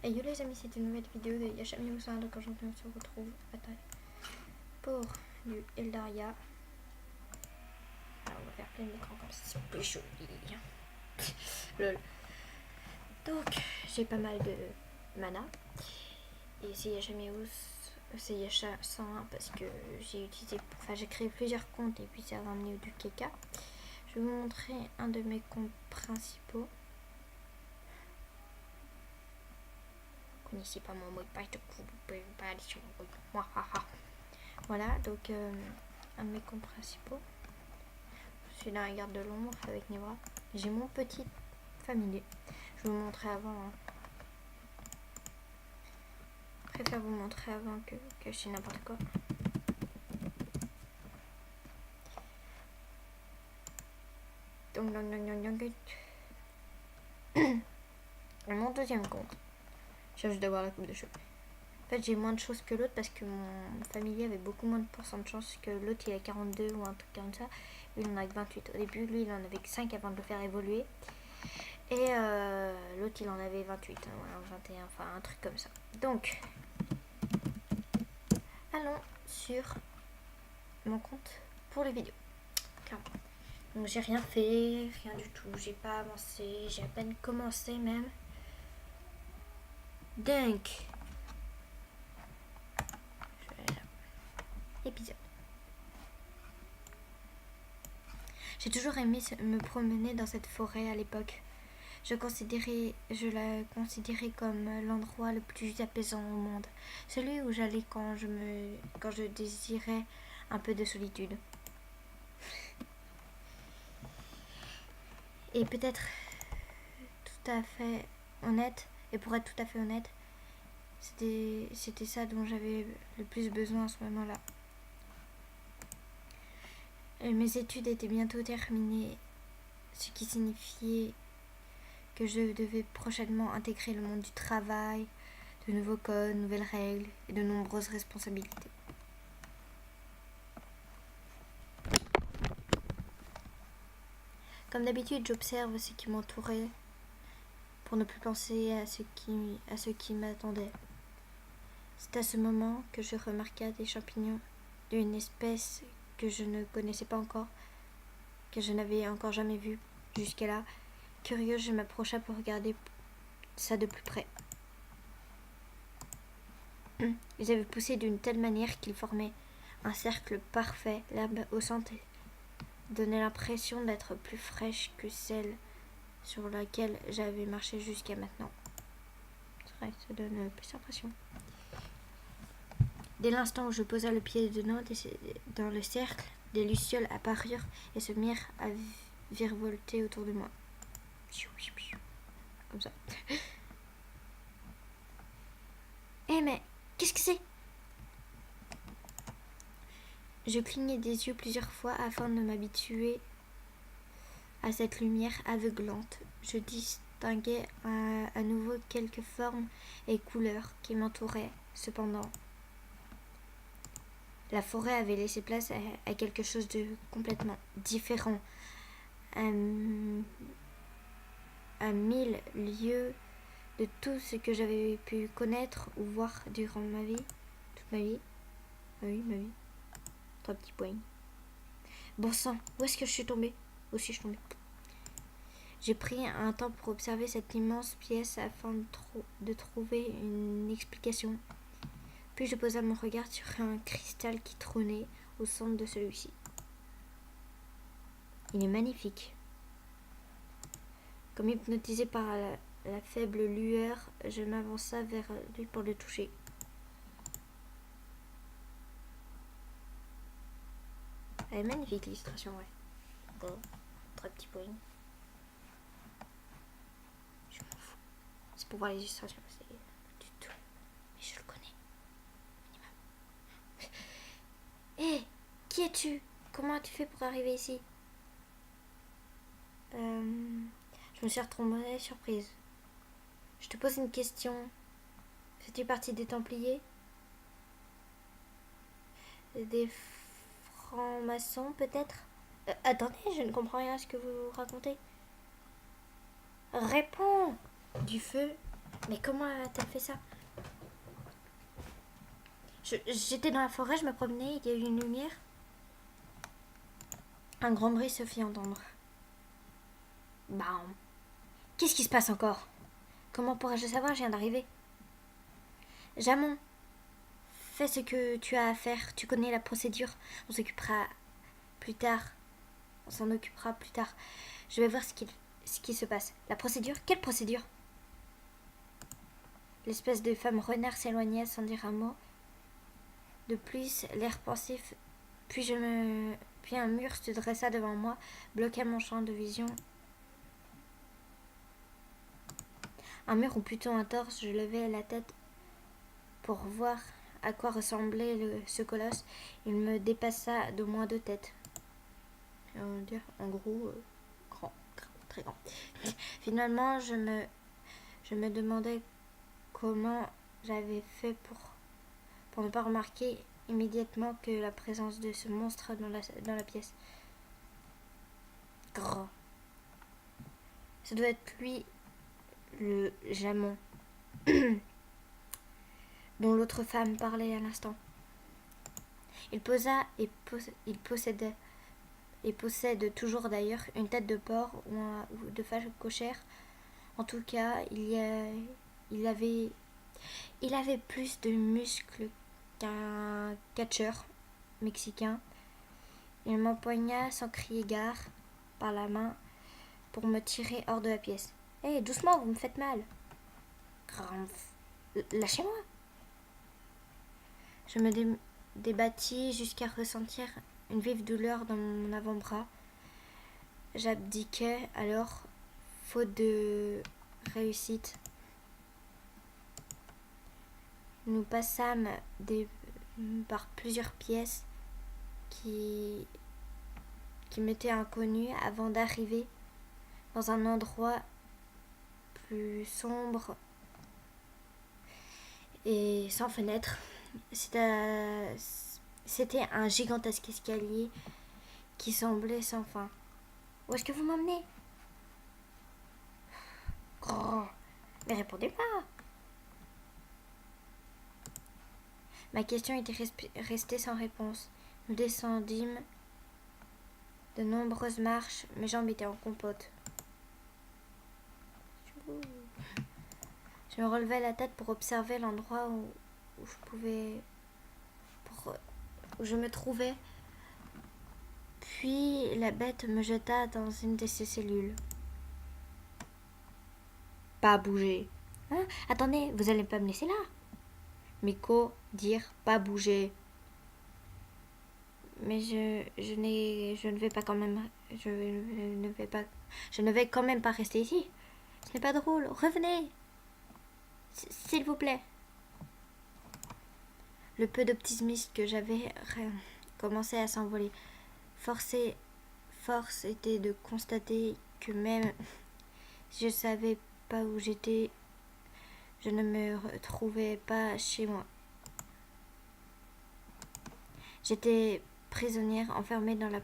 Et yo les amis, c'est une nouvelle vidéo de Yashami Moussa. Donc aujourd'hui on se retrouve pour du Eldaria. Alors on va faire plein d'écran comme ça, c'est plus joli. Lol. Donc j'ai pas mal de mana. Et c'est Yashami c'est Yasha 101 parce que j'ai utilisé, enfin j'ai créé plusieurs comptes et puis ça va amener du Keka. Je vais vous montrer un de mes comptes principaux. Vous connaissez pas mon mot de passe, donc vous pouvez pas aller sur mon mot. Voilà, donc un de mes comptes principaux. Je suis dans la garde de l'ombre avec Nibra. J'ai mon petit familier. Je vais vous montrer avant. Je préfère vous montrer avant que je sais n'importe quoi. Donc, mon deuxième compte. Je viens juste d'avoir la coupe de cheveux. En fait, j'ai moins de choses que l'autre parce que mon familier avait beaucoup moins de pourcent de chance que l'autre. Il a 42 ou un truc comme ça. Lui, il en a que 28. Au début, lui, il en avait que 5 avant de le faire évoluer. Et l'autre, il en avait 28, hein, 21, enfin un truc comme ça. Donc, allons sur mon compte pour les vidéos. Clairement. Donc, j'ai rien fait, rien du tout. J'ai pas avancé, j'ai à peine commencé même. Donc, je vais là. Épisode. J'ai toujours aimé me promener dans cette forêt à l'époque. Je la considérais comme l'endroit le plus apaisant au monde. Celui où j'allais quand je désirais un peu de solitude. Et peut-être tout à fait honnête, et pour être tout à fait honnête, c'était ça dont j'avais le plus besoin à ce moment-là. Mes études étaient bientôt terminées, ce qui signifiait que je devais prochainement intégrer le monde du travail, de nouveaux codes, nouvelles règles et de nombreuses responsabilités. Comme d'habitude, j'observe ce qui m'entourait pour ne plus penser à ce qui m'attendait. C'est à ce moment que je remarqua des champignons d'une espèce que je ne connaissais pas encore, que je n'avais encore jamais vue jusqu'à là. Curieuse, je m'approcha pour regarder ça de plus près. Ils avaient poussé d'une telle manière qu'ils formaient un cercle parfait. L'herbe au centre donnait l'impression d'être plus fraîche que celle sur laquelle j'avais marché jusqu'à maintenant. C'est vrai, ça donne plus d'impression. Dès l'instant où je posai le pied dedans, dans le cercle, des lucioles apparurent et se mirent à virevolter autour de moi. Comme ça. Eh mais, qu'est-ce que c'est ? Je clignai des yeux plusieurs fois afin de m'habituer à cette lumière aveuglante. Je distinguais à nouveau quelques formes et couleurs qui m'entouraient. Cependant, la forêt avait laissé place à quelque chose de complètement différent. À 1000 lieues de tout ce que j'avais pu connaître ou voir durant ma vie. Toute ma vie. Ah oui, ma vie. 3 petits points. Bon sang, où est-ce que je suis tombée ? Où suis-je tombée ? J'ai pris un temps pour observer cette immense pièce afin de trouver une explication. Puis je posai mon regard sur un cristal qui trônait au centre de celui-ci. Il est magnifique. Comme hypnotisé par la faible lueur, je m'avança vers lui pour le toucher. Elle est magnifique l'illustration, ouais. Bon, 3 petits points. Je m'en fous. C'est pour voir l'illustration, c'est du tout. Mais je le connais. Hé, qui es-tu ? Comment as-tu fait pour arriver ici ? Je me suis retrouvée surprise. Je te pose une question. Fais-tu partie des Templiers ? Des francs-maçons, peut-être ? Attendez, je ne comprends rien à ce que vous racontez. Réponds ! Du feu Mais comment a-t-elle fait ça? J'étais dans la forêt, je me promenais, il y a eu une lumière. Un grand bruit se fit entendre. Bam. Qu'est-ce qui se passe encore? Comment pourrais-je le savoir? Je viens d'arriver. Jamon, fais ce que tu as à faire. Tu connais la procédure. On s'occupera plus tard. On s'en occupera plus tard. Je vais voir ce qui se passe. La procédure? Quelle procédure? L'espèce de femme renard s'éloigna sans dire un mot. De plus, l'air pensif. Puis un mur se dressa devant moi, bloqua mon champ de vision. Un mur ou plutôt un torse, je levai la tête pour voir à quoi ressemblait ce colosse. Il me dépassa d'au moins 2 têtes. On va dire, en gros, grand, très grand. Finalement, je me demandais comment j'avais fait pour ne pas remarquer immédiatement que la présence de ce monstre dans la pièce. Grrr. Ça doit être lui, le Jamon, dont l'autre femme parlait à l'instant. Il possède toujours d'ailleurs une tête de porc ou de vache cochère. En tout cas, il avait plus de muscles qu'un catcheur mexicain. Il m'empoigna sans crier gare par la main pour me tirer hors de la pièce. Hé, doucement, vous me faites mal. Lâchez-moi. Je me débattis jusqu'à ressentir une vive douleur dans mon avant-bras. J'abdiquai alors, faute de réussite. Nous passâmes par plusieurs pièces qui m'étaient inconnues avant d'arriver dans un endroit plus sombre et sans fenêtre. C'était un gigantesque escalier qui semblait sans fin. Où est-ce que vous m'emmenez? Oh, mais répondez pas. Ma question était restée sans réponse. Nous descendîmes de nombreuses marches, mes jambes étaient en compote. Je me relevai la tête pour observer l'endroit où je me trouvais. Puis la bête me jeta dans une de ses cellules. Pas bouger. Hein? Attendez, vous allez pas me laisser là. Miko, dire pas bouger. Mais je ne vais pas quand même. Je ne vais quand même pas rester ici. Ce n'est pas drôle. Revenez. S'il vous plaît. Le peu d'optimisme que j'avais commençait à s'envoler. Force était de constater que même si je savais pas où j'étais, je ne me retrouvais pas chez moi. J'étais prisonnière, enfermée dans la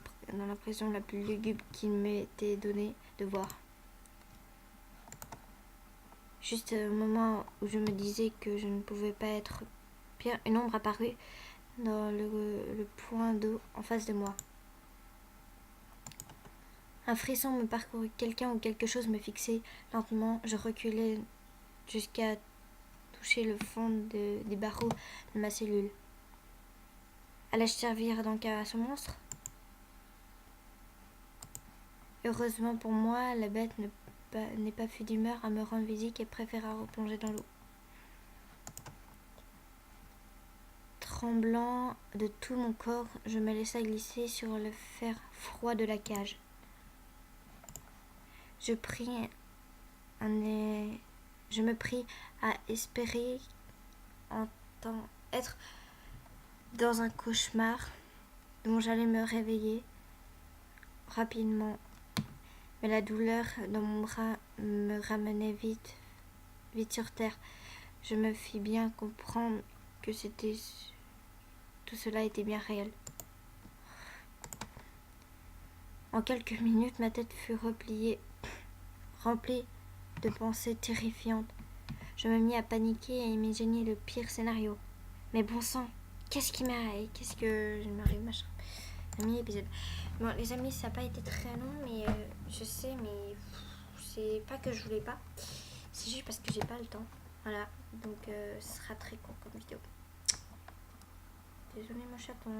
prison la plus lugubre qu'il m'était donné de voir. Juste au moment où je me disais que je ne pouvais pas être pire, une ombre apparut dans le point d'eau en face de moi. Un frisson me parcourut, quelqu'un ou quelque chose me fixait lentement. Je reculai jusqu'à toucher le fond des barreaux de ma cellule. Allais-je servir donc à ce monstre? Heureusement pour moi, la bête n'est pas fut d'humeur à me rendre visite et préféra replonger dans l'eau. Tremblant de tout mon corps, je me laissa glisser sur le fer froid de la cage. Je me pris à espérer être dans un cauchemar dont j'allais me réveiller rapidement. Mais la douleur dans mon bras me ramenait vite sur terre. Je me fis bien comprendre que tout cela était bien réel. En quelques minutes, ma tête fut remplie de pensées terrifiantes. Je me mis à paniquer et à imaginer le pire scénario. Mais bon sang, qu'est-ce que je m'arrive, machin. Épisode. Bon, les amis, ça n'a pas été très long, mais je sais, mais c'est pas que je voulais pas. C'est juste parce que j'ai pas le temps. Voilà, donc ce sera très court comme vidéo. Désolé mon chaton.